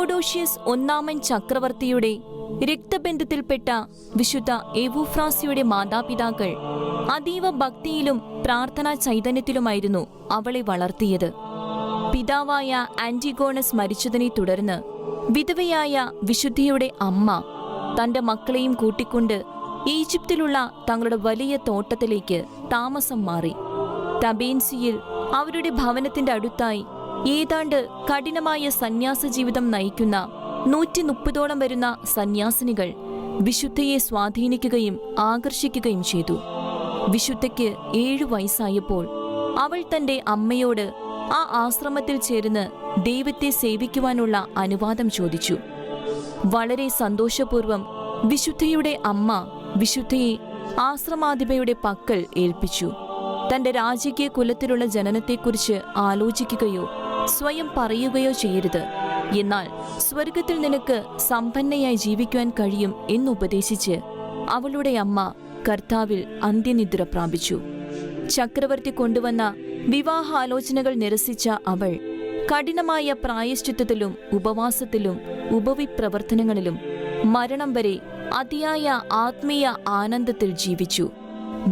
തിയോഡോഷ്യസ് ഒന്നാമൻ ചക്രവർത്തിയുടെ രക്തബന്ധത്തിൽപ്പെട്ട വിശുദ്ധ എവുഫ്രാസിയുടെ മാതാപിതാക്കൾ അതീവ ഭക്തിയിലും പ്രാർത്ഥനാ ചൈതന്യത്തിലുമായിരുന്നു അവളെ വളർത്തിയത്. പിതാവായ ആന്റിഗോണസ് മരിച്ചതിനെ തുടർന്ന് വിധവയായ വിശുദ്ധയുടെ അമ്മ തന്റെ മക്കളെയും കൂട്ടിക്കൊണ്ട് ഈജിപ്തിലുള്ള തങ്ങളുടെ വലിയ തോട്ടത്തിലേക്ക് താമസം മാറി. തബേൻസിയിൽ അവരുടെ ഭവനത്തിന്റെ അടുത്തായി ഏതാണ്ട് കഠിനമായ സന്യാസ ജീവിതം നയിക്കുന്ന 130ഓളം വരുന്ന സന്യാസിനികൾ വിശുദ്ധയെ സ്വാധീനിക്കുകയും ആകർഷിക്കുകയും ചെയ്തു. വിശുദ്ധയ്ക്ക് 7 വയസ്സായപ്പോൾ അവൾ തന്റെ അമ്മയോട് ആ ആശ്രമത്തിൽ ചേർന്ന് ദൈവത്തെ സേവിക്കുവാനുള്ള അനുവാദം ചോദിച്ചു. വളരെ സന്തോഷപൂർവം വിശുദ്ധയുടെ അമ്മ വിശുദ്ധയെ ആശ്രമാധിപയുടെ പക്കൽ ഏൽപ്പിച്ചു. തന്റെ രാജകീയ കുലത്തിലുള്ള ജനനത്തെക്കുറിച്ച് ആലോചിക്കുകയോ സ്വയം പറയുകയോ ചെയ്യരുത്, എന്നാൽ സ്വർഗത്തിൽ നിനക്ക് സമ്പന്നയായി ജീവിക്കുവാൻ കഴിയും എന്നുപദേശിച്ച് അവളുടെ അമ്മ കർത്താവിൽ അന്ത്യനിദ്ര പ്രാപിച്ചു. ചക്രവർത്തി കൊണ്ടുവന്ന വിവാഹാലോചനകൾ നിരസിച്ച അവൾ കഠിനമായ പ്രായശ്ചിത്തത്തിലും ഉപവാസത്തിലും ഉപവിപ്രവർത്തനങ്ങളിലും മരണം വരെ അതിയായ ആത്മീയ ആനന്ദത്തിൽ ജീവിച്ചു.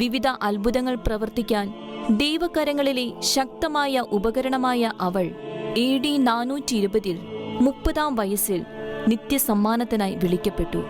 വിവിധ അത്ഭുതങ്ങൾ പ്രവർത്തിക്കാൻ ദൈവകരങ്ങളിലെ ശക്തമായ ഉപകരണമായ അവൾ AD 420 30-ാം വയസ്സിൽ നിത്യസമ്മാനത്തിനായി വിളിക്കപ്പെട്ടു.